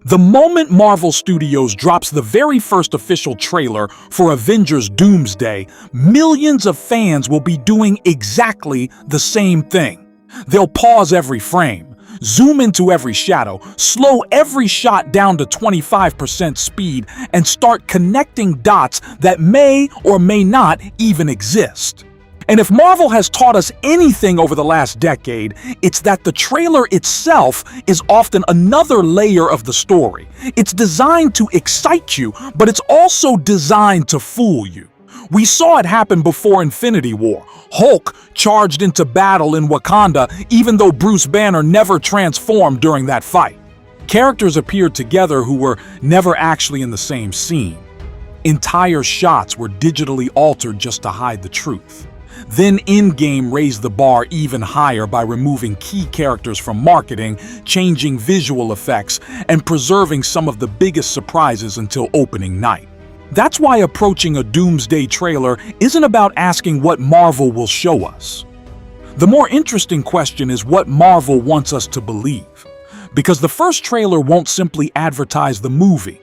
The moment Marvel Studios drops the very first official trailer for Avengers Doomsday, millions of fans will be doing exactly the same thing. They'll pause every frame, zoom into every shadow, slow every shot down to 25% speed, and start connecting dots that may or may not even exist. And if Marvel has taught us anything over the last decade, it's that the trailer itself is often another layer of the story. It's designed to excite you, but it's also designed to fool you. We saw it happen before Infinity War. Hulk charged into battle in Wakanda, even though Bruce Banner never transformed during that fight. Characters appeared together who were never actually in the same scene. Entire shots were digitally altered just to hide the truth. Then in-game raised the bar even higher by removing key characters from marketing, changing visual effects, and preserving some of the biggest surprises until opening night. That's why approaching a Doomsday trailer isn't about asking what Marvel will show us. The more interesting question is what Marvel wants us to believe. Because the first trailer won't simply advertise the movie.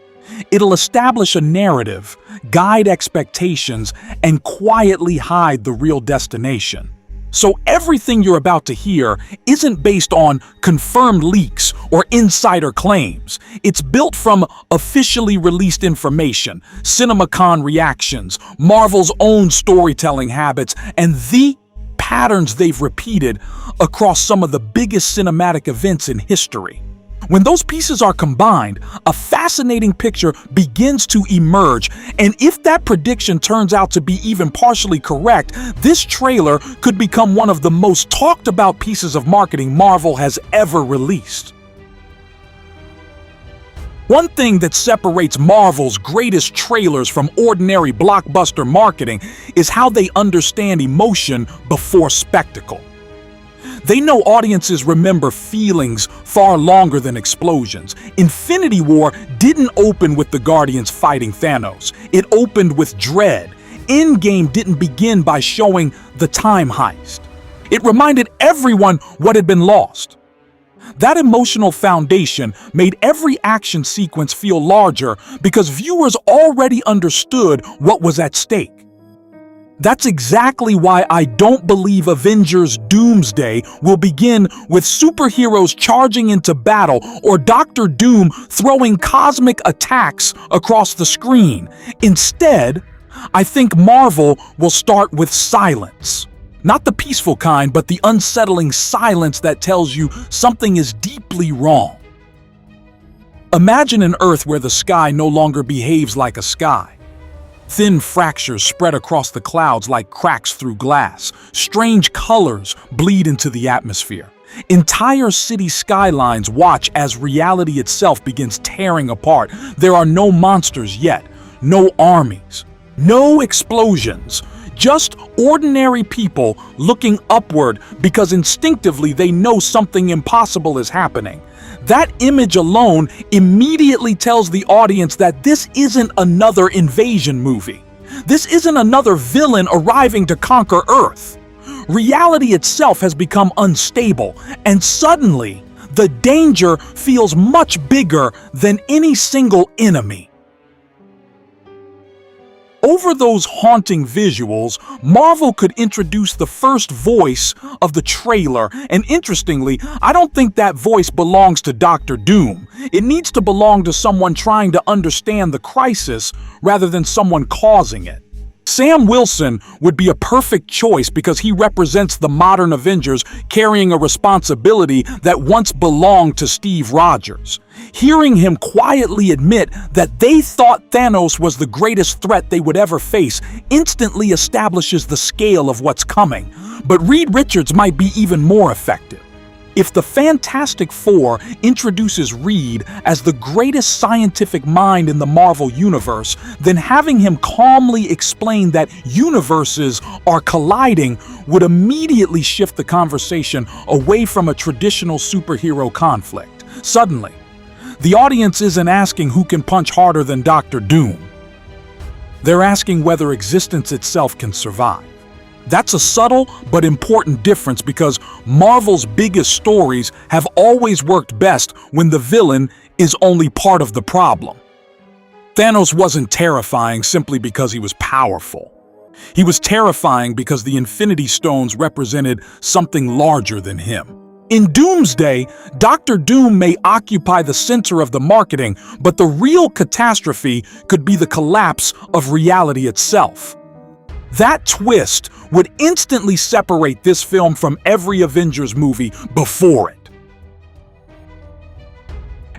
It'll establish a narrative, guide expectations, and quietly hide the real destination. So everything you're about to hear isn't based on confirmed leaks or insider claims. It's built from officially released information, CinemaCon reactions, Marvel's own storytelling habits, and the patterns they've repeated across some of the biggest cinematic events in history. When those pieces are combined, a fascinating picture begins to emerge, and if that prediction turns out to be even partially correct, this trailer could become one of the most talked about pieces of marketing Marvel has ever released. One thing that separates Marvel's greatest trailers from ordinary blockbuster marketing is how they understand emotion before spectacle. They know audiences remember feelings far longer than explosions. Infinity War didn't open with the Guardians fighting Thanos. It opened with dread. Endgame didn't begin by showing the time heist. It reminded everyone what had been lost. That emotional foundation made every action sequence feel larger because viewers already understood what was at stake. That's exactly why I don't believe Avengers Doomsday will begin with superheroes charging into battle or Doctor Doom throwing cosmic attacks across the screen. Instead, I think Marvel will start with silence. Not the peaceful kind, but the unsettling silence that tells you something is deeply wrong. Imagine an Earth where the sky no longer behaves like a sky. Thin fractures spread across the clouds like cracks through glass. Strange colors bleed into the atmosphere. Entire city skylines watch as reality itself begins tearing apart. There are no monsters yet, no armies, no explosions. Just ordinary people looking upward because instinctively they know something impossible is happening. That image alone immediately tells the audience that this isn't another invasion movie. This isn't another villain arriving to conquer Earth. Reality itself has become unstable, and suddenly, the danger feels much bigger than any single enemy. Over those haunting visuals, Marvel could introduce the first voice of the trailer, and interestingly, I don't think that voice belongs to Doctor Doom. It needs to belong to someone trying to understand the crisis rather than someone causing it. Sam Wilson would be a perfect choice because he represents the modern Avengers carrying a responsibility that once belonged to Steve Rogers. Hearing him quietly admit that they thought Thanos was the greatest threat they would ever face instantly establishes the scale of what's coming. But Reed Richards might be even more effective. If the Fantastic Four introduces Reed as the greatest scientific mind in the Marvel Universe, then having him calmly explain that universes are colliding would immediately shift the conversation away from a traditional superhero conflict. Suddenly, the audience isn't asking who can punch harder than Doctor Doom. They're asking whether existence itself can survive. That's a subtle but important difference because Marvel's biggest stories have always worked best when the villain is only part of the problem. Thanos wasn't terrifying simply because he was powerful. He was terrifying because the Infinity Stones represented something larger than him. In Doomsday, Dr. Doom may occupy the center of the marketing, but the real catastrophe could be the collapse of reality itself. That twist would instantly separate this film from every Avengers movie before it.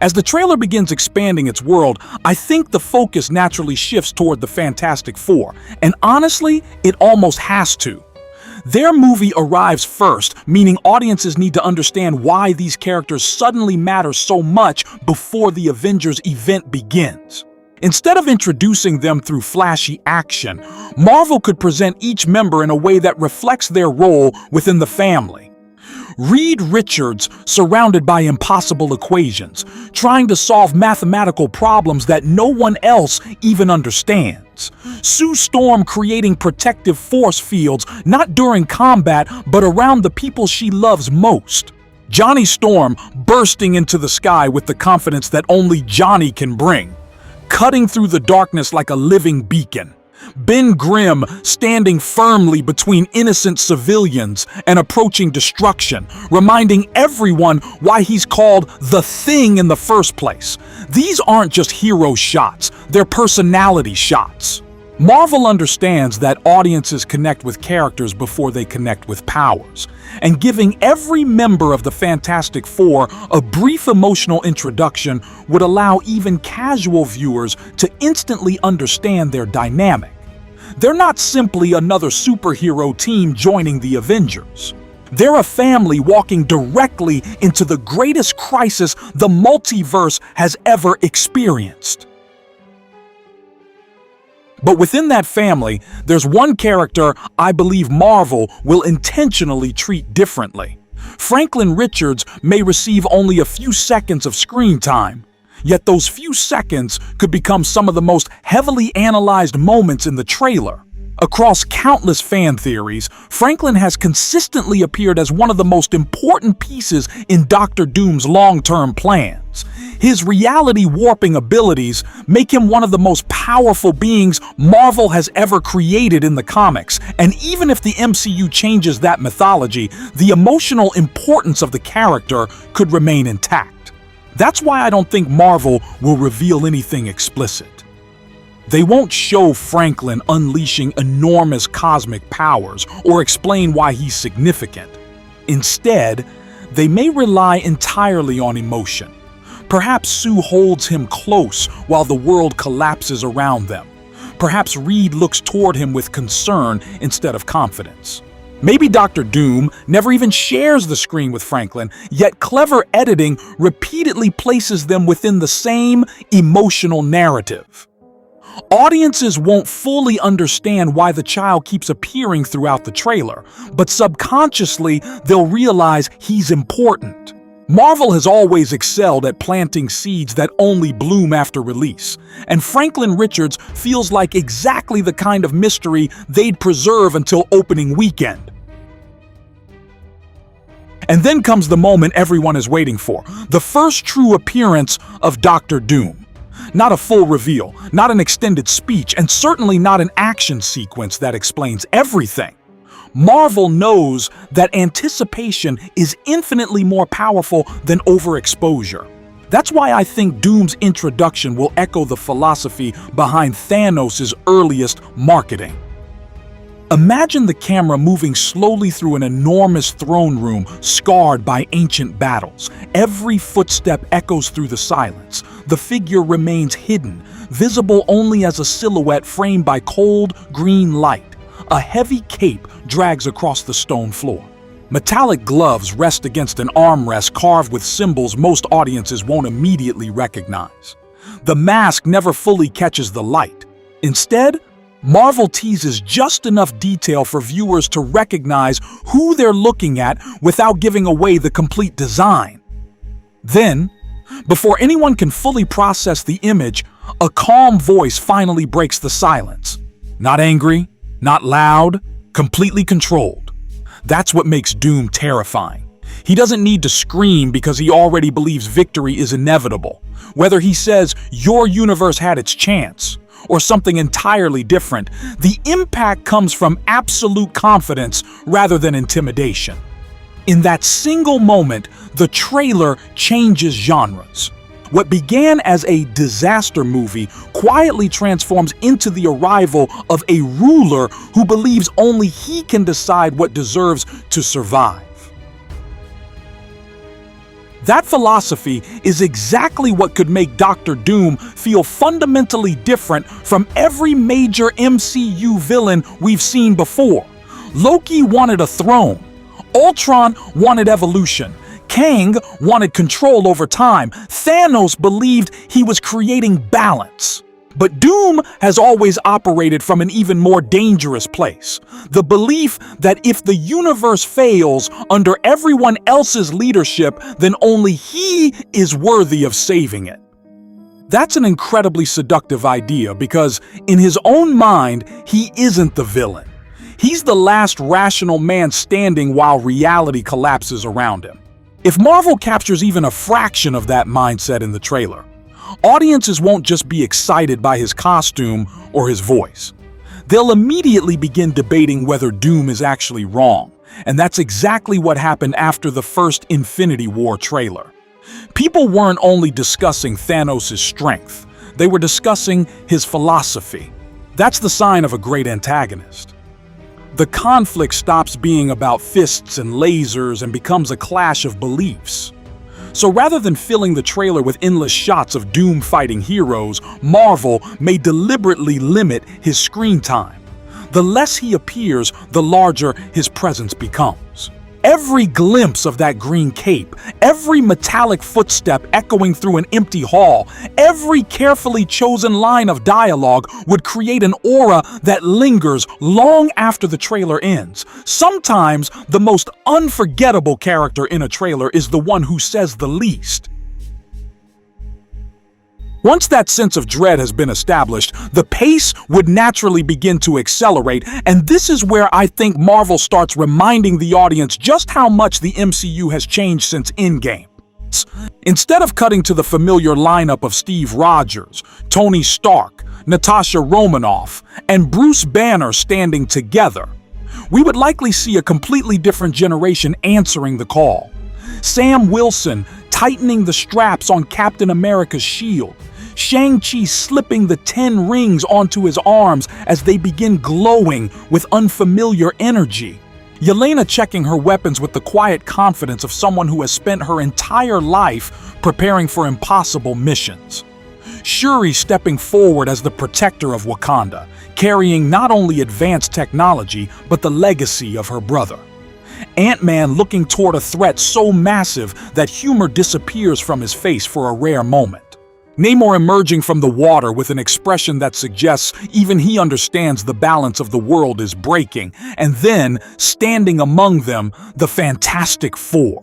As the trailer begins expanding its world, I think the focus naturally shifts toward the Fantastic Four, and honestly, it almost has to. Their movie arrives first, meaning audiences need to understand why these characters suddenly matter so much before the Avengers event begins. Instead of introducing them through flashy action, Marvel could present each member in a way that reflects their role within the family. Reed Richards surrounded by impossible equations, trying to solve mathematical problems that no one else even understands. Sue Storm creating protective force fields not during combat but around the people she loves most. Johnny Storm bursting into the sky with the confidence that only Johnny can bring, cutting through the darkness like a living beacon. Ben Grimm standing firmly between innocent civilians and approaching destruction, reminding everyone why he's called the Thing in the first place. These aren't just hero shots, they're personality shots. Marvel understands that audiences connect with characters before they connect with powers, and giving every member of the Fantastic Four a brief emotional introduction would allow even casual viewers to instantly understand their dynamic. They're not simply another superhero team joining the Avengers. They're a family walking directly into the greatest crisis the multiverse has ever experienced. But within that family, there's one character I believe Marvel will intentionally treat differently. Franklin Richards may receive only a few seconds of screen time, yet those few seconds could become some of the most heavily analyzed moments in the trailer. Across countless fan theories, Franklin has consistently appeared as one of the most important pieces in Dr. Doom's long-term plans. His reality-warping abilities make him one of the most powerful beings Marvel has ever created in the comics, and even if the MCU changes that mythology, the emotional importance of the character could remain intact. That's why I don't think Marvel will reveal anything explicit. They won't show Franklin unleashing enormous cosmic powers or explain why he's significant. Instead, they may rely entirely on emotion. Perhaps Sue holds him close while the world collapses around them. Perhaps Reed looks toward him with concern instead of confidence. Maybe Dr. Doom never even shares the screen with Franklin, yet clever editing repeatedly places them within the same emotional narrative. Audiences won't fully understand why the child keeps appearing throughout the trailer, but subconsciously they'll realize he's important. Marvel has always excelled at planting seeds that only bloom after release, and Franklin Richards feels like exactly the kind of mystery they'd preserve until opening weekend. And then comes the moment everyone is waiting for, the first true appearance of Dr. Doom. Not a full reveal, not an extended speech, and certainly not an action sequence that explains everything. Marvel knows that anticipation is infinitely more powerful than overexposure. That's why I think Doom's introduction will echo the philosophy behind Thanos' earliest marketing. Imagine the camera moving slowly through an enormous throne room scarred by ancient battles. Every footstep echoes through the silence. The figure remains hidden, visible only as a silhouette framed by cold, green light. A heavy cape drags across the stone floor. Metallic gloves rest against an armrest carved with symbols most audiences won't immediately recognize. The mask never fully catches the light. Instead, Marvel teases just enough detail for viewers to recognize who they're looking at without giving away the complete design. Then, before anyone can fully process the image, a calm voice finally breaks the silence. Not angry, not loud, completely controlled. That's what makes Doom terrifying. He doesn't need to scream because he already believes victory is inevitable. Whether he says, "Your universe had its chance," or something entirely different, the impact comes from absolute confidence rather than intimidation. In that single moment, the trailer changes genres. What began as a disaster movie quietly transforms into the arrival of a ruler who believes only he can decide what deserves to survive. That philosophy is exactly what could make Doctor Doom feel fundamentally different from every major MCU villain we've seen before. Loki wanted a throne. Ultron wanted evolution. Kang wanted control over time. Thanos believed he was creating balance. But Doom has always operated from an even more dangerous place. The belief that if the universe fails under everyone else's leadership, then only he is worthy of saving it. That's an incredibly seductive idea because, in his own mind, he isn't the villain. He's the last rational man standing while reality collapses around him. If Marvel captures even a fraction of that mindset in the trailer, audiences won't just be excited by his costume or his voice. They'll immediately begin debating whether Doom is actually wrong, and that's exactly what happened after the first Infinity War trailer. People weren't only discussing Thanos' strength, they were discussing his philosophy. That's the sign of a great antagonist. The conflict stops being about fists and lasers and becomes a clash of beliefs. So rather than filling the trailer with endless shots of Doom fighting heroes, Marvel may deliberately limit his screen time. The less he appears, the larger his presence becomes. Every glimpse of that green cape, every metallic footstep echoing through an empty hall, every carefully chosen line of dialogue would create an aura that lingers long after the trailer ends. Sometimes, the most unforgettable character in a trailer is the one who says the least. Once that sense of dread has been established, the pace would naturally begin to accelerate, and this is where I think Marvel starts reminding the audience just how much the MCU has changed since Endgame. Instead of cutting to the familiar lineup of Steve Rogers, Tony Stark, Natasha Romanoff, and Bruce Banner standing together, we would likely see a completely different generation answering the call. Sam Wilson tightening the straps on Captain America's shield, Shang-Chi slipping the 10 rings onto his arms as they begin glowing with unfamiliar energy. Yelena checking her weapons with the quiet confidence of someone who has spent her entire life preparing for impossible missions. Shuri stepping forward as the protector of Wakanda, carrying not only advanced technology, but the legacy of her brother. Ant-Man looking toward a threat so massive that humor disappears from his face for a rare moment. Namor emerging from the water with an expression that suggests even he understands the balance of the world is breaking, and then, standing among them, the Fantastic Four.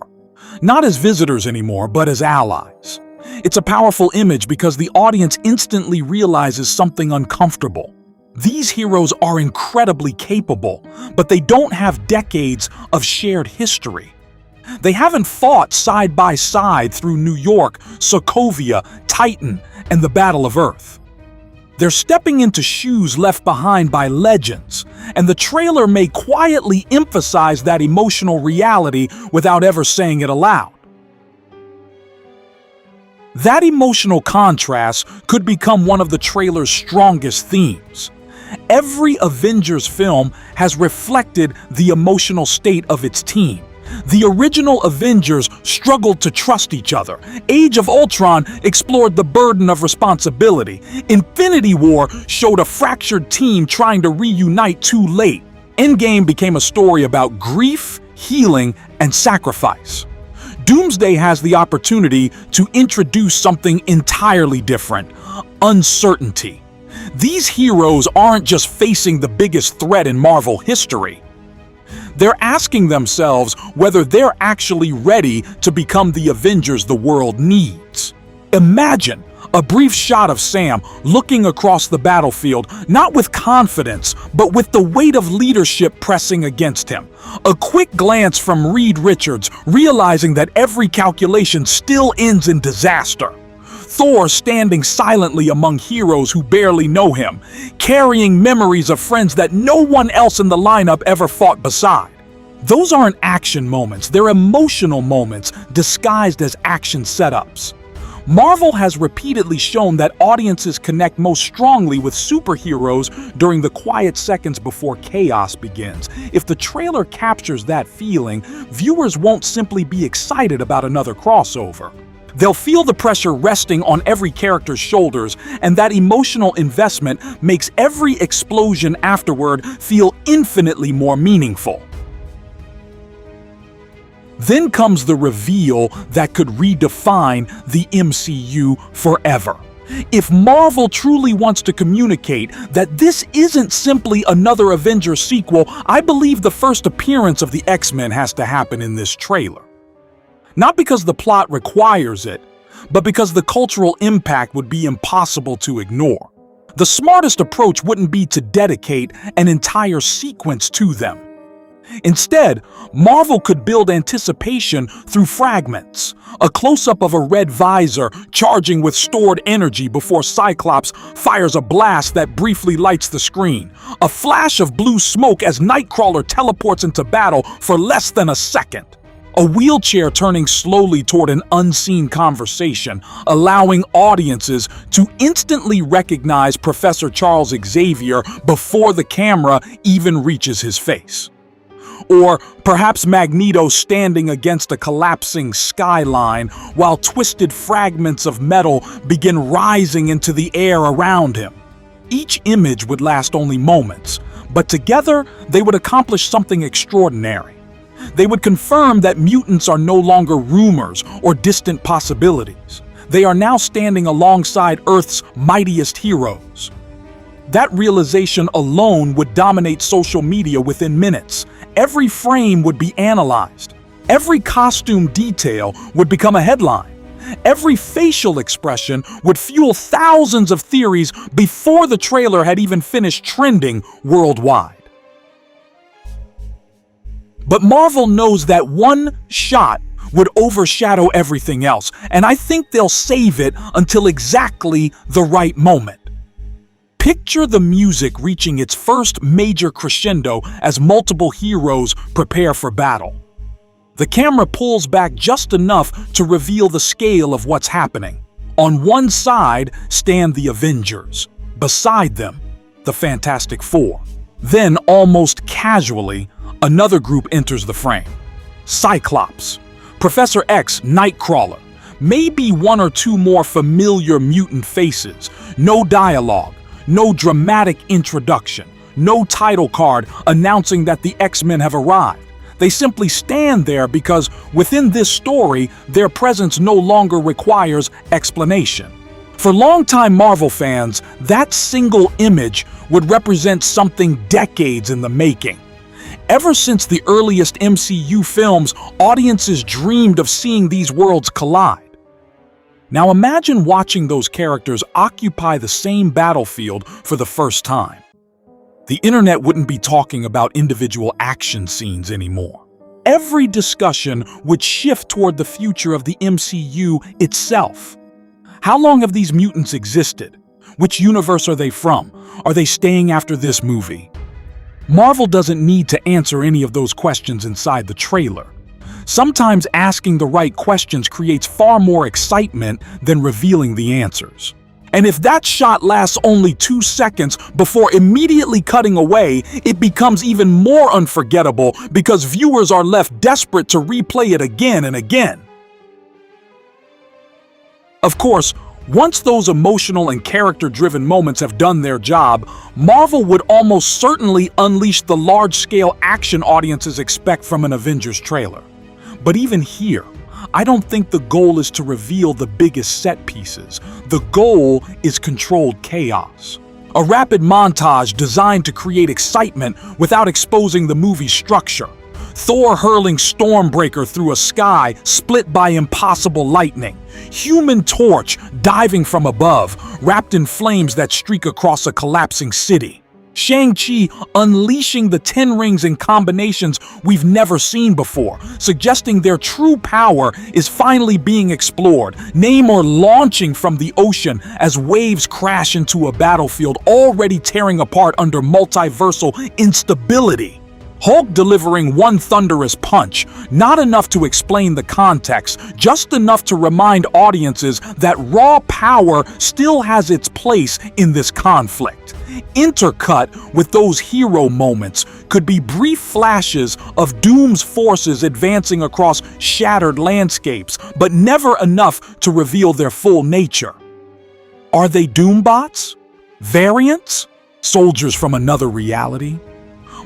Not as visitors anymore, but as allies. It's a powerful image because the audience instantly realizes something uncomfortable. These heroes are incredibly capable, but they don't have decades of shared history. They haven't fought side by side through New York, Sokovia, Titan, and the Battle of Earth. They're stepping into shoes left behind by legends, and the trailer may quietly emphasize that emotional reality without ever saying it aloud. That emotional contrast could become one of the trailer's strongest themes. Every Avengers film has reflected the emotional state of its team. The original Avengers struggled to trust each other. Age of Ultron explored the burden of responsibility. Infinity War showed a fractured team trying to reunite too late. Endgame became a story about grief, healing, and sacrifice. Doomsday has the opportunity to introduce something entirely different: uncertainty. These heroes aren't just facing the biggest threat in Marvel history. They're asking themselves whether they're actually ready to become the Avengers the world needs. Imagine A brief shot of Sam looking across the battlefield, not with confidence, but with the weight of leadership pressing against him. A quick glance from Reed Richards, realizing that every calculation still ends in disaster. Thor standing silently among heroes who barely know him, carrying memories of friends that no one else in the lineup ever fought beside. Those aren't action moments, they're emotional moments disguised as action setups. Marvel has repeatedly shown that audiences connect most strongly with superheroes during the quiet seconds before chaos begins. If the trailer captures that feeling, viewers won't simply be excited about another crossover. They'll feel the pressure resting on every character's shoulders, and that emotional investment makes every explosion afterward feel infinitely more meaningful. Then comes the reveal that could redefine the MCU forever. If Marvel truly wants to communicate that this isn't simply another Avengers sequel, I believe the first appearance of the X-Men has to happen in this trailer. Not because the plot requires it, but because the cultural impact would be impossible to ignore. The smartest approach wouldn't be to dedicate an entire sequence to them. Instead, Marvel could build anticipation through fragments. A close-up of a red visor charging with stored energy before Cyclops fires a blast that briefly lights the screen. A flash of blue smoke as Nightcrawler teleports into battle for less than a second. A wheelchair turning slowly toward an unseen conversation, allowing audiences to instantly recognize Professor Charles Xavier before the camera even reaches his face. Or perhaps Magneto standing against a collapsing skyline while twisted fragments of metal begin rising into the air around him. Each image would last only moments, but together they would accomplish something extraordinary. They would confirm that mutants are no longer rumors or distant possibilities. They are now standing alongside Earth's mightiest heroes. That realization alone would dominate social media within minutes. Every frame would be analyzed. Every costume detail would become a headline. Every facial expression would fuel thousands of theories before the trailer had even finished trending worldwide. But Marvel knows that one shot would overshadow everything else, and I think they'll save it until exactly the right moment. Picture the music reaching its first major crescendo as multiple heroes prepare for battle. The camera pulls back just enough to reveal the scale of what's happening. On one side stand the Avengers. Beside them, the Fantastic Four. Then, almost casually, another group enters the frame. Cyclops, Professor X, Nightcrawler, maybe one or two more familiar mutant faces. No dialogue. No dramatic introduction, no title card announcing that the X-Men have arrived. They simply stand there because within this story, their presence no longer requires explanation. For longtime Marvel fans, that single image would represent something decades in the making. Ever since the earliest MCU films, audiences dreamed of seeing these worlds collide. Now imagine watching those characters occupy the same battlefield for the first time. The internet wouldn't be talking about individual action scenes anymore. Every discussion would shift toward the future of the MCU itself. How long have these mutants existed? Which universe are they from? Are they staying after this movie? Marvel doesn't need to answer any of those questions inside the trailer. Sometimes asking the right questions creates far more excitement than revealing the answers. And if that shot lasts only 2 seconds before immediately cutting away, it becomes even more unforgettable because viewers are left desperate to replay it again and again. Of course, once those emotional and character-driven moments have done their job, Marvel would almost certainly unleash the large-scale action audiences expect from an Avengers trailer. But even here, I don't think the goal is to reveal the biggest set pieces. The goal is controlled chaos. A rapid montage designed to create excitement without exposing the movie's structure. Thor hurling Stormbreaker through a sky split by impossible lightning. Human Torch diving from above, wrapped in flames that streak across a collapsing city. Shang-Chi unleashing the 10 rings in combinations we've never seen before, suggesting their true power is finally being explored. Namor launching from the ocean as waves crash into a battlefield already tearing apart under multiversal instability. Hulk delivering one thunderous punch, not enough to explain the context, just enough to remind audiences that raw power still has its place in this conflict. Intercut with those hero moments could be brief flashes of Doom's forces advancing across shattered landscapes, but never enough to reveal their full nature. Are they Doombots? Variants? Soldiers from another reality?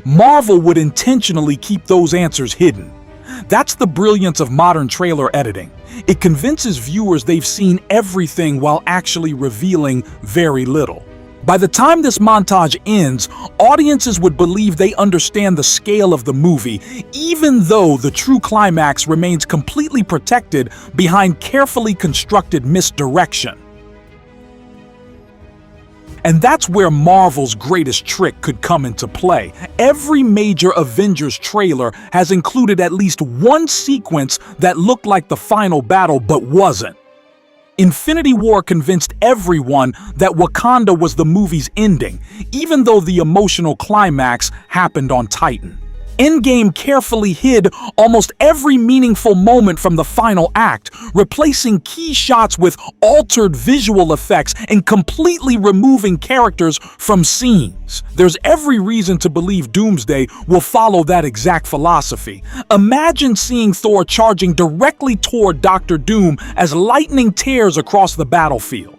Marvel would intentionally keep those answers hidden. That's the brilliance of modern trailer editing. It convinces viewers they've seen everything while actually revealing very little. By the time this montage ends, audiences would believe they understand the scale of the movie, even though the true climax remains completely protected behind carefully constructed misdirection. And that's where Marvel's greatest trick could come into play. Every major Avengers trailer has included at least one sequence that looked like the final battle but wasn't. Infinity War convinced everyone that Wakanda was the movie's ending, even though the emotional climax happened on Titan. Endgame carefully hid almost every meaningful moment from the final act, replacing key shots with altered visual effects and completely removing characters from scenes. There's every reason to believe Doomsday will follow that exact philosophy. Imagine seeing Thor charging directly toward Dr. Doom as lightning tears across the battlefield.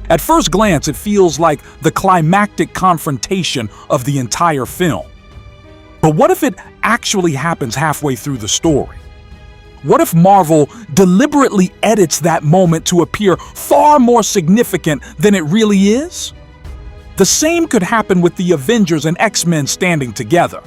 At first glance, it feels like the climactic confrontation of the entire film. But what if it actually happens halfway through the story? What if Marvel deliberately edits that moment to appear far more significant than it really is? The same could happen with the Avengers and X-Men standing together.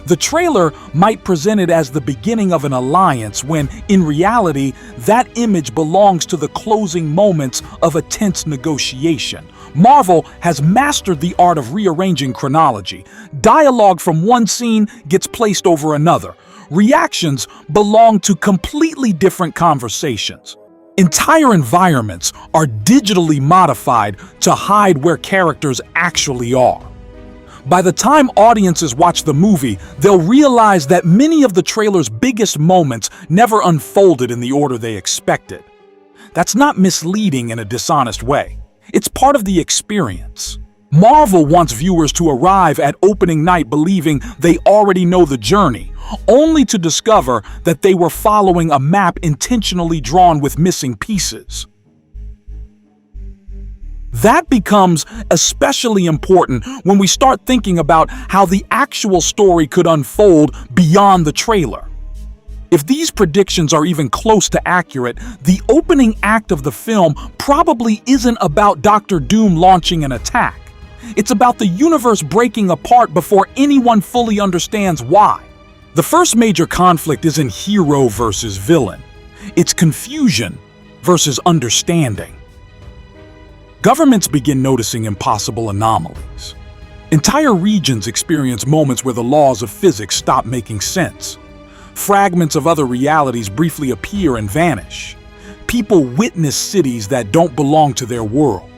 The trailer might present it as the beginning of an alliance when, in reality, that image belongs to the closing moments of a tense negotiation. Marvel has mastered the art of rearranging chronology. Dialogue from one scene gets placed over another. Reactions belong to completely different conversations. Entire environments are digitally modified to hide where characters actually are. By the time audiences watch the movie, they'll realize that many of the trailer's biggest moments never unfolded in the order they expected. That's not misleading in a dishonest way. It's part of the experience. Marvel wants viewers to arrive at opening night believing they already know the journey, only to discover that they were following a map intentionally drawn with missing pieces. That becomes especially important when we start thinking about how the actual story could unfold beyond the trailer. If these predictions are even close to accurate, the opening act of the film probably isn't about Dr. Doom launching an attack. It's about the universe breaking apart before anyone fully understands why. The first major conflict isn't hero versus villain. It's confusion versus understanding. Governments begin noticing impossible anomalies. Entire regions experience moments where the laws of physics stop making sense. Fragments of other realities briefly appear and vanish. People witness cities that don't belong to their world.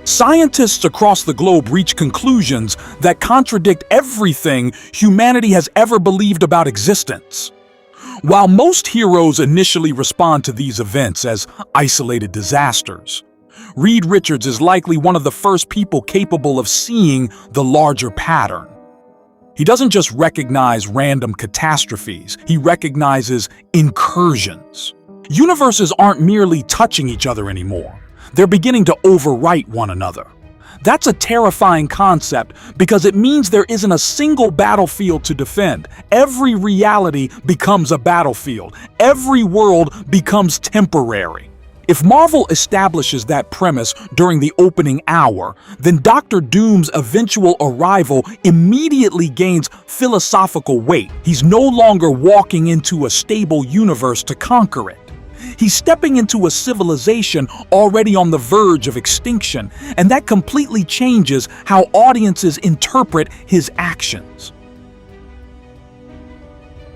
Scientists across the globe reach conclusions that contradict everything humanity has ever believed about existence. While most heroes initially respond to these events as isolated disasters, Reed Richards is likely one of the first people capable of seeing the larger pattern. He doesn't just recognize random catastrophes, he recognizes incursions. Universes aren't merely touching each other anymore. They're beginning to overwrite one another. That's a terrifying concept because it means there isn't a single battlefield to defend. Every reality becomes a battlefield. Every world becomes temporary. If Marvel establishes that premise during the opening hour, then Doctor Doom's eventual arrival immediately gains philosophical weight. He's no longer walking into a stable universe to conquer it. He's stepping into a civilization already on the verge of extinction, and that completely changes how audiences interpret his actions.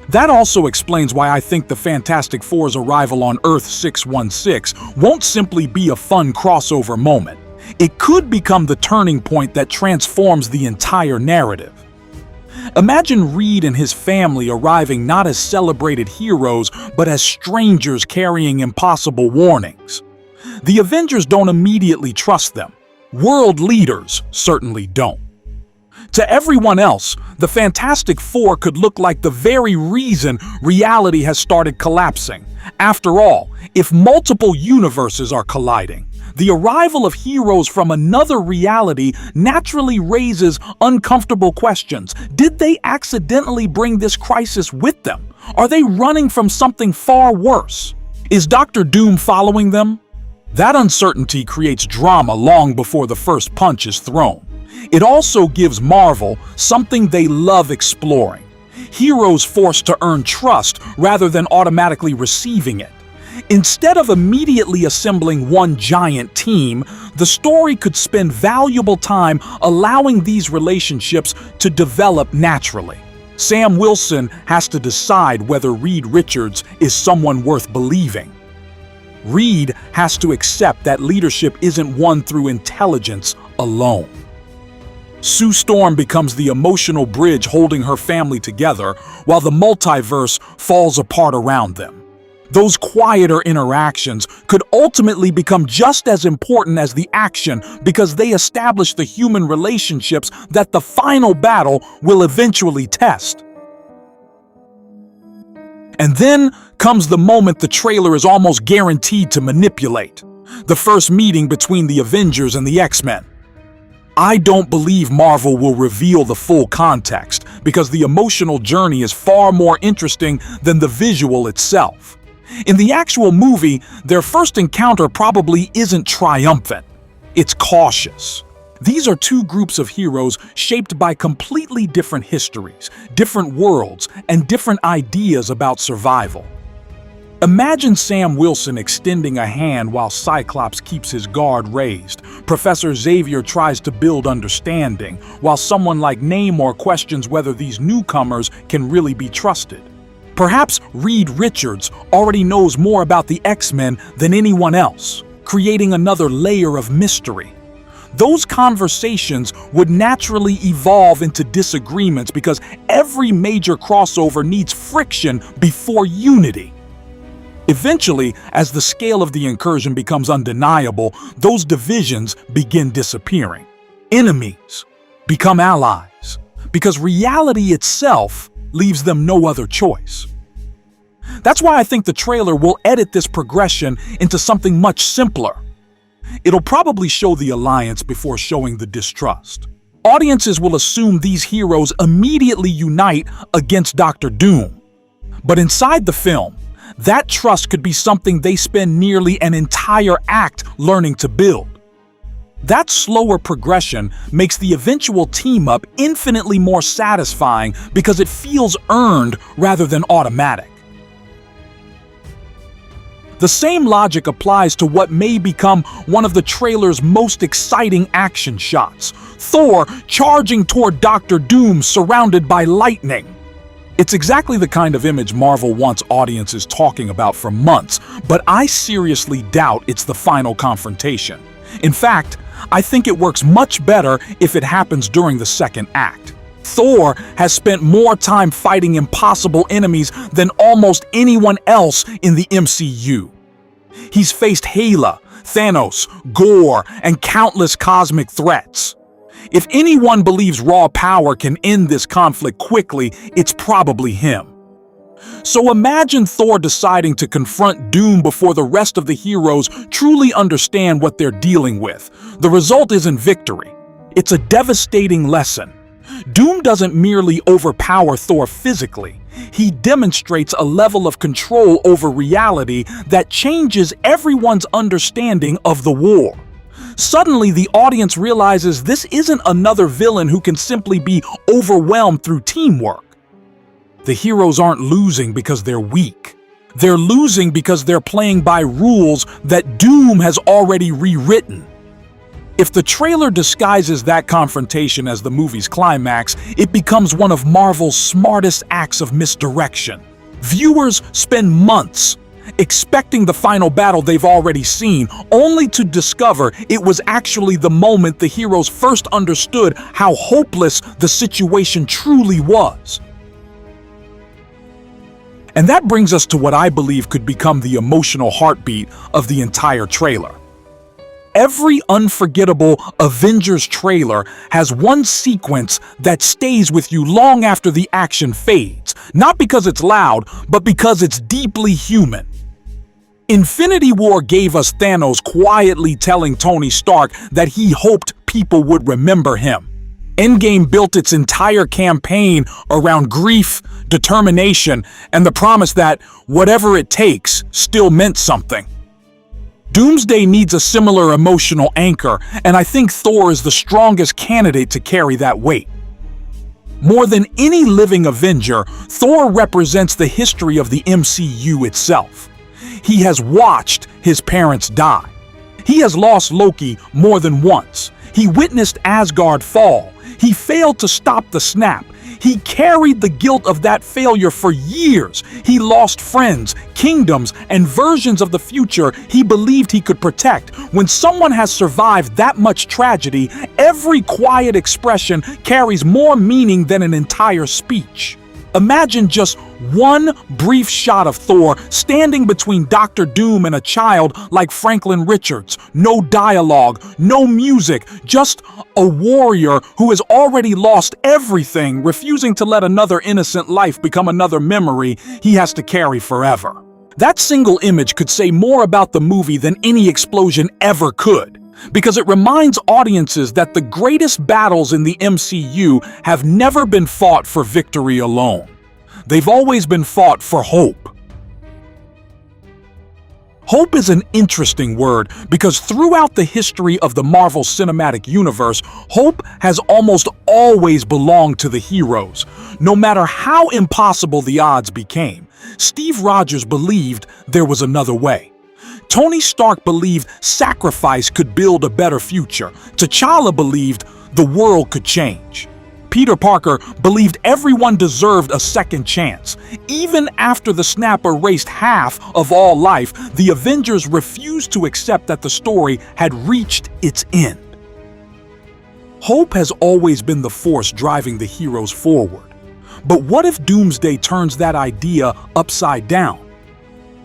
That also explains why I think the Fantastic Four's arrival on Earth 616 won't simply be a fun crossover moment. It could become the turning point that transforms the entire narrative. Imagine Reed and his family arriving not as celebrated heroes, but as strangers carrying impossible warnings. The Avengers don't immediately trust them. World leaders certainly don't. To everyone else, the Fantastic Four could look like the very reason reality has started collapsing. After all, if multiple universes are colliding, the arrival of heroes from another reality naturally raises uncomfortable questions. Did they accidentally bring this crisis with them? Are they running from something far worse? Is Doctor Doom following them? That uncertainty creates drama long before the first punch is thrown. It also gives Marvel something they love exploring: heroes forced to earn trust rather than automatically receiving it. Instead of immediately assembling one giant team, the story could spend valuable time allowing these relationships to develop naturally. Sam Wilson has to decide whether Reed Richards is someone worth believing. Reed has to accept that leadership isn't won through intelligence alone. Sue Storm becomes the emotional bridge holding her family together while the multiverse falls apart around them. Those quieter interactions could ultimately become just as important as the action because they establish the human relationships that the final battle will eventually test. And then comes the moment the trailer is almost guaranteed to manipulate: the first meeting between the Avengers and the X-Men. I don't believe Marvel will reveal the full context because the emotional journey is far more interesting than the visual itself. In the actual movie, their first encounter probably isn't triumphant. It's cautious. These are two groups of heroes shaped by completely different histories, different worlds, and different ideas about survival. Imagine Sam Wilson extending a hand while Cyclops keeps his guard raised. Professor Xavier tries to build understanding, while someone like Namor questions whether these newcomers can really be trusted. Perhaps Reed Richards already knows more about the X-Men than anyone else, creating another layer of mystery. Those conversations would naturally evolve into disagreements because every major crossover needs friction before unity. Eventually, as the scale of the incursion becomes undeniable, those divisions begin disappearing. Enemies become allies, because reality itself leaves them no other choice. That's why I think the trailer will edit this progression into something much simpler. It'll probably show the alliance before showing the distrust. Audiences will assume these heroes immediately unite against Doctor Doom. But inside the film, that trust could be something they spend nearly an entire act learning to build. That slower progression makes the eventual team-up infinitely more satisfying because it feels earned rather than automatic. The same logic applies to what may become one of the trailer's most exciting action shots: Thor charging toward Doctor Doom surrounded by lightning. It's exactly the kind of image Marvel wants audiences talking about for months, but I seriously doubt it's the final confrontation. In fact, I think it works much better if it happens during the second act. Thor has spent more time fighting impossible enemies than almost anyone else in the MCU. He's faced Hela, Thanos, Gore, and countless cosmic threats. If anyone believes raw power can end this conflict quickly, it's probably him. So imagine Thor deciding to confront Doom before the rest of the heroes truly understand what they're dealing with. The result isn't victory. It's a devastating lesson. Doom doesn't merely overpower Thor physically. He demonstrates a level of control over reality that changes everyone's understanding of the war. Suddenly, the audience realizes this isn't another villain who can simply be overwhelmed through teamwork. The heroes aren't losing because they're weak. They're losing because they're playing by rules that Doom has already rewritten. If the trailer disguises that confrontation as the movie's climax, it becomes one of Marvel's smartest acts of misdirection. Viewers spend months expecting the final battle they've already seen, only to discover it was actually the moment the heroes first understood how hopeless the situation truly was. And that brings us to what I believe could become the emotional heartbeat of the entire trailer. Every unforgettable Avengers trailer has one sequence that stays with you long after the action fades, not because it's loud, but because it's deeply human. Infinity War gave us Thanos quietly telling Tony Stark that he hoped people would remember him. Endgame built its entire campaign around grief, determination, and the promise that whatever it takes still meant something. Doomsday needs a similar emotional anchor, and I think Thor is the strongest candidate to carry that weight. More than any living Avenger, Thor represents the history of the MCU itself. He has watched his parents die. He has lost Loki more than once. He witnessed Asgard fall. He failed to stop the snap. He carried the guilt of that failure for years. He lost friends, kingdoms, and versions of the future he believed he could protect. When someone has survived that much tragedy, every quiet expression carries more meaning than an entire speech. Imagine just one brief shot of Thor standing between Dr. Doom and a child like Franklin Richards. No dialogue, no music, just a warrior who has already lost everything, refusing to let another innocent life become another memory he has to carry forever. That single image could say more about the movie than any explosion ever could, because it reminds audiences that the greatest battles in the MCU have never been fought for victory alone. They've always been fought for hope. Hope is an interesting word because throughout the history of the Marvel Cinematic Universe, hope has almost always belonged to the heroes. No matter how impossible the odds became, Steve Rogers believed there was another way. Tony Stark believed sacrifice could build a better future. T'Challa believed the world could change. Peter Parker believed everyone deserved a second chance. Even after the snap erased half of all life, the Avengers refused to accept that the story had reached its end. Hope has always been the force driving the heroes forward. But what if Doomsday turns that idea upside down?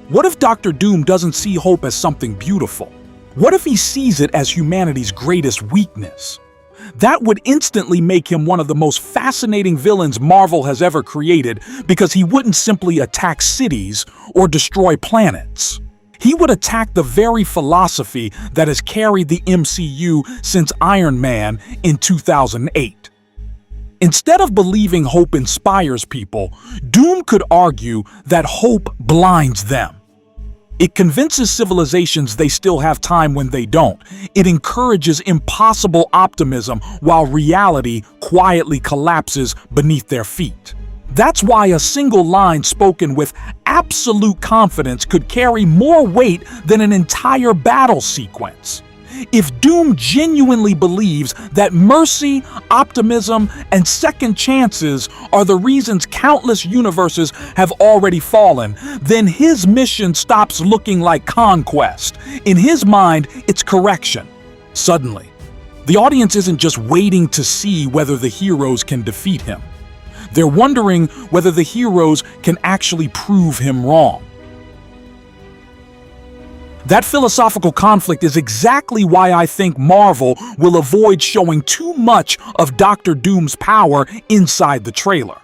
What if Dr. Doom doesn't see hope as something beautiful? What if he sees it as humanity's greatest weakness? That would instantly make him one of the most fascinating villains Marvel has ever created, because he wouldn't simply attack cities or destroy planets. He would attack the very philosophy that has carried the MCU since Iron Man in 2008. Instead of believing hope inspires people, Doom could argue that hope blinds them. It convinces civilizations they still have time when they don't. It encourages impossible optimism while reality quietly collapses beneath their feet. That's why a single line spoken with absolute confidence could carry more weight than an entire battle sequence. If Doom genuinely believes that mercy, optimism, and second chances are the reasons countless universes have already fallen, then his mission stops looking like conquest. In his mind, it's correction. Suddenly, the audience isn't just waiting to see whether the heroes can defeat him. They're wondering whether the heroes can actually prove him wrong. That philosophical conflict is exactly why I think Marvel will avoid showing too much of Dr. Doom's power inside the trailer.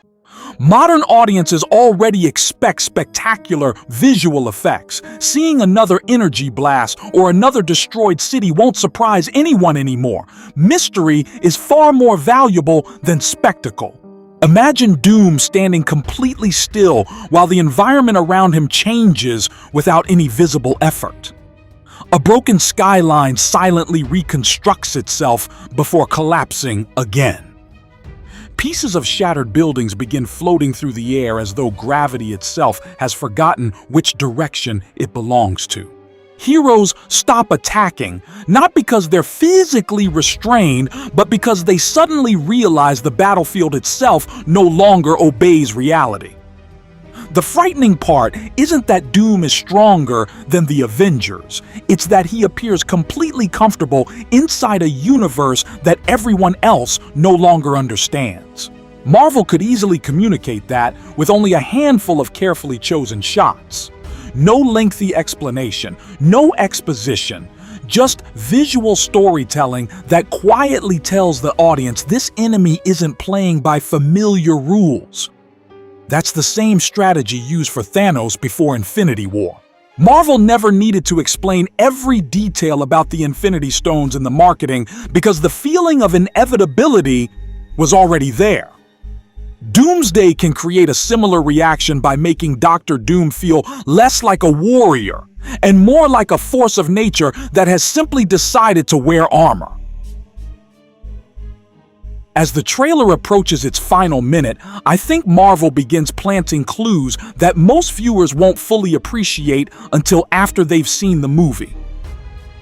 Modern audiences already expect spectacular visual effects. Seeing another energy blast or another destroyed city won't surprise anyone anymore. Mystery is far more valuable than spectacle. Imagine Doom standing completely still while the environment around him changes without any visible effort. A broken skyline silently reconstructs itself before collapsing again. Pieces of shattered buildings begin floating through the air as though gravity itself has forgotten which direction it belongs to. Heroes stop attacking, not because they're physically restrained, but because they suddenly realize the battlefield itself no longer obeys reality. The frightening part isn't that Doom is stronger than the Avengers. It's that he appears completely comfortable inside a universe that everyone else no longer understands. Marvel could easily communicate that with only a handful of carefully chosen shots. No lengthy explanation, no exposition, just visual storytelling that quietly tells the audience this enemy isn't playing by familiar rules. That's the same strategy used for Thanos before Infinity War. Marvel never needed to explain every detail about the Infinity Stones in the marketing because the feeling of inevitability was already there. Doomsday can create a similar reaction by making Doctor Doom feel less like a warrior and more like a force of nature that has simply decided to wear armor. As the trailer approaches its final minute, I think Marvel begins planting clues that most viewers won't fully appreciate until after they've seen the movie.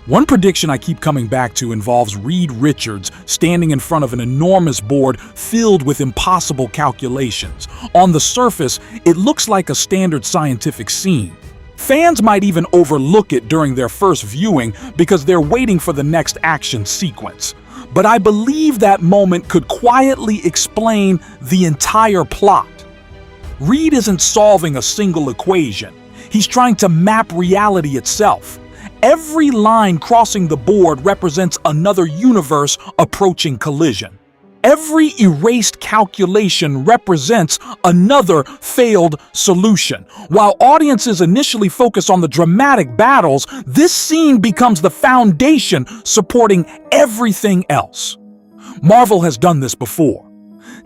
One prediction I keep coming back to involves Reed Richards standing in front of an enormous board filled with impossible calculations. On the surface, it looks like a standard scientific scene. Fans might even overlook it during their first viewing because they're waiting for the next action sequence. But I believe that moment could quietly explain the entire plot. Reed isn't solving a single equation. He's trying to map reality itself. Every line crossing the board represents another universe approaching collision. Every erased calculation represents another failed solution. While audiences initially focus on the dramatic battles, this scene becomes the foundation supporting everything else. Marvel has done this before.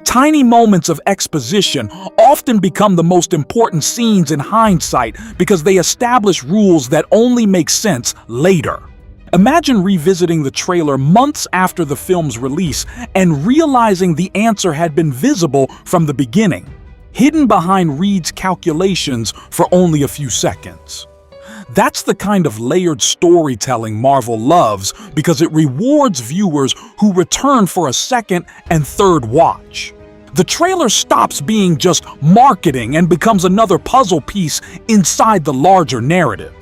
Tiny moments of exposition often become the most important scenes in hindsight because they establish rules that only make sense later. Imagine revisiting the trailer months after the film's release and realizing the answer had been visible from the beginning, hidden behind Reed's calculations for only a few seconds. That's the kind of layered storytelling Marvel loves because it rewards viewers who return for a second and third watch. The trailer stops being just marketing and becomes another puzzle piece inside the larger narrative.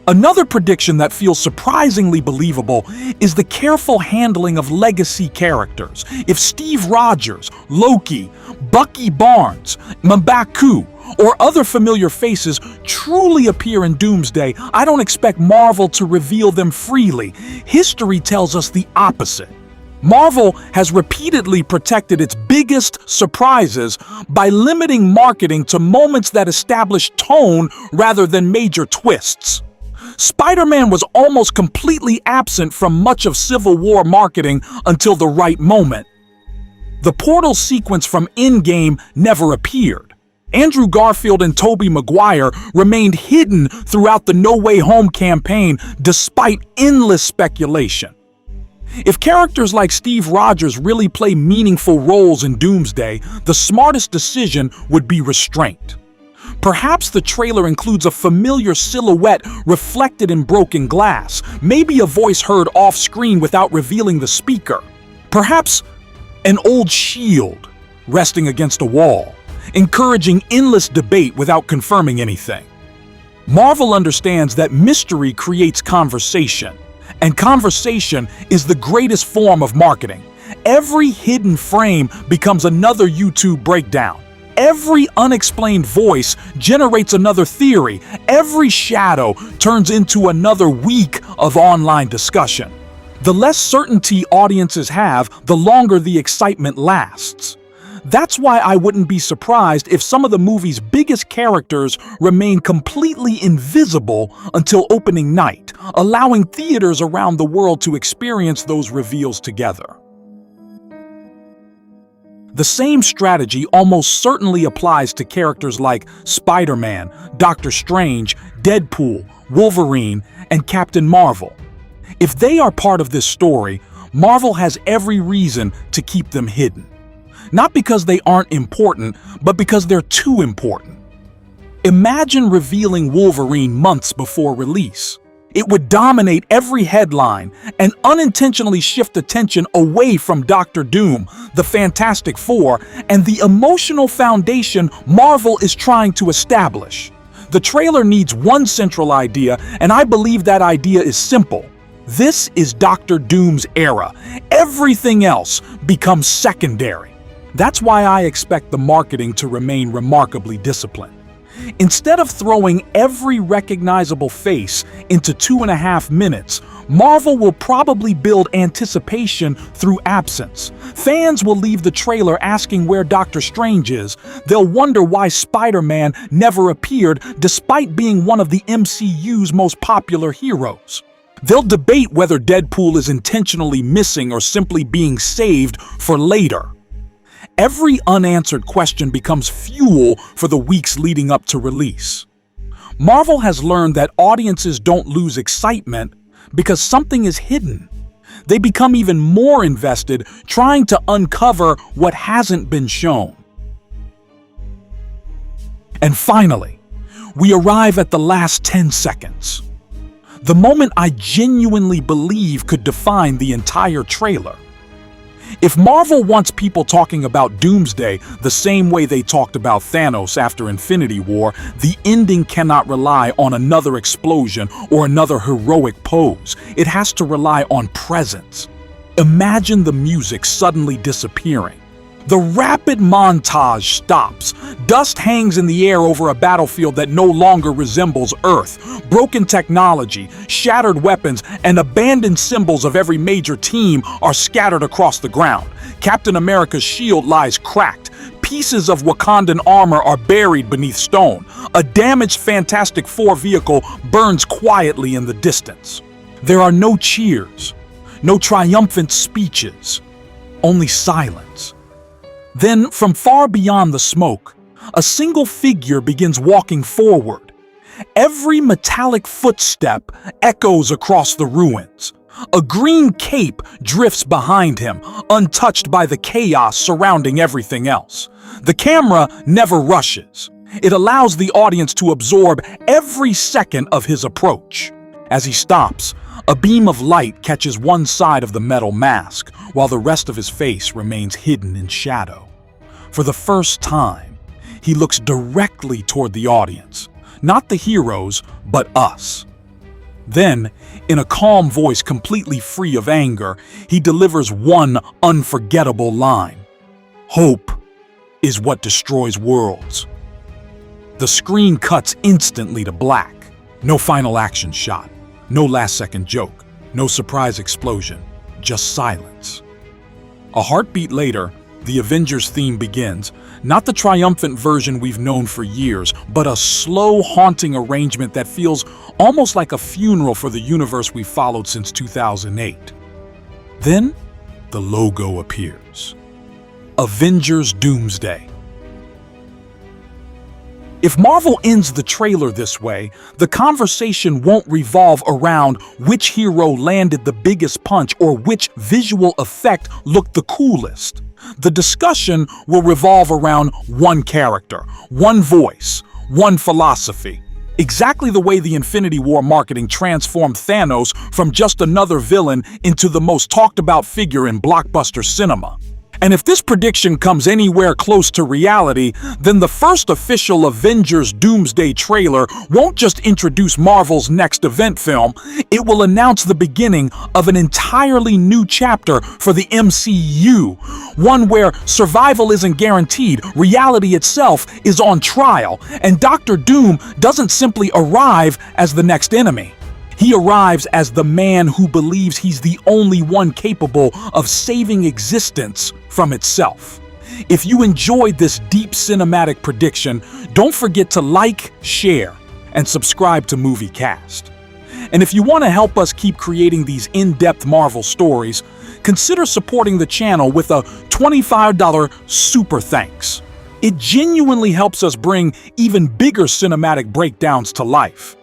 Another prediction that feels surprisingly believable is the careful handling of legacy characters. If Steve Rogers, Loki, Bucky Barnes, M'Baku, or other familiar faces truly appear in Doomsday, I don't expect Marvel to reveal them freely. History tells us the opposite. Marvel has repeatedly protected its biggest surprises by limiting marketing to moments that establish tone rather than major twists. Spider-Man was almost completely absent from much of Civil War marketing until the right moment. The portal sequence from Endgame never appeared. Andrew Garfield and Tobey Maguire remained hidden throughout the No Way Home campaign despite endless speculation. If characters like Steve Rogers really play meaningful roles in Doomsday, the smartest decision would be restraint. Perhaps the trailer includes a familiar silhouette reflected in broken glass, maybe a voice heard off-screen without revealing the speaker. Perhaps an old shield resting against a wall, encouraging endless debate without confirming anything. Marvel understands that mystery creates conversation, and conversation is the greatest form of marketing. Every hidden frame becomes another YouTube breakdown. Every unexplained voice generates another theory. Every shadow turns into another week of online discussion. The less certainty audiences have, the longer the excitement lasts. That's why I wouldn't be surprised if some of the movie's biggest characters remain completely invisible until opening night, allowing theaters around the world to experience those reveals together. The same strategy almost certainly applies to characters like Spider-Man, Doctor Strange, Deadpool, Wolverine, and Captain Marvel. If they are part of this story, Marvel has every reason to keep them hidden. Not because they aren't important, but because they're too important. Imagine revealing Wolverine months before release. It would dominate every headline and unintentionally shift attention away from Doctor Doom, the Fantastic Four, and the emotional foundation Marvel is trying to establish. The trailer needs one central idea, and I believe that idea is simple. This is Doctor Doom's era. Everything else becomes secondary. That's why I expect the marketing to remain remarkably disciplined. Instead of throwing every recognizable face into 2.5 minutes, Marvel will probably build anticipation through absence. Fans will leave the trailer asking where Doctor Strange is. They'll wonder why Spider-Man never appeared despite being one of the MCU's most popular heroes. They'll debate whether Deadpool is intentionally missing or simply being saved for later. Every unanswered question becomes fuel for the weeks leading up to release. Marvel has learned that audiences don't lose excitement because something is hidden. They become even more invested trying to uncover what hasn't been shown. And finally, we arrive at the last 10 seconds. The moment I genuinely believe could define the entire trailer. If Marvel wants people talking about Doomsday the same way they talked about Thanos after Infinity War, the ending cannot rely on another explosion or another heroic pose. It has to rely on presence. Imagine the music suddenly disappearing. The rapid montage stops. Dust hangs in the air over a battlefield that no longer resembles Earth. Broken technology, shattered weapons, and abandoned symbols of every major team are scattered across the ground. Captain America's shield lies cracked. Pieces of Wakandan armor are buried beneath stone. A damaged Fantastic Four vehicle burns quietly in the distance. There are no cheers, no triumphant speeches, only silence. Then, from far beyond the smoke, a single figure begins walking forward. Every metallic footstep echoes across the ruins. A green cape drifts behind him, untouched by the chaos surrounding everything else. The camera never rushes. It allows the audience to absorb every second of his approach. As he stops, a beam of light catches one side of the metal mask, while the rest of his face remains hidden in shadow. For the first time, he looks directly toward the audience, not the heroes, but us. Then, in a calm voice completely free of anger, he delivers one unforgettable line. "Hope is what destroys worlds." The screen cuts instantly to black. No final action shot. No last-second joke, no surprise explosion, just silence. A heartbeat later, the Avengers theme begins, not the triumphant version we've known for years, but a slow, haunting arrangement that feels almost like a funeral for the universe we followed since 2008. Then, the logo appears. Avengers Doomsday. If Marvel ends the trailer this way, the conversation won't revolve around which hero landed the biggest punch or which visual effect looked the coolest. The discussion will revolve around one character, one voice, one philosophy. Exactly the way the Infinity War marketing transformed Thanos from just another villain into the most talked about figure in blockbuster cinema. And if this prediction comes anywhere close to reality, then the first official Avengers Doomsday trailer won't just introduce Marvel's next event film, it will announce the beginning of an entirely new chapter for the MCU, one where survival isn't guaranteed, reality itself is on trial, and Doctor Doom doesn't simply arrive as the next enemy. He arrives as the man who believes he's the only one capable of saving existence from itself. If you enjoyed this deep cinematic prediction, don't forget to like, share, and subscribe to MovieCast. And if you want to help us keep creating these in-depth Marvel stories, consider supporting the channel with a $25 super thanks. It genuinely helps us bring even bigger cinematic breakdowns to life.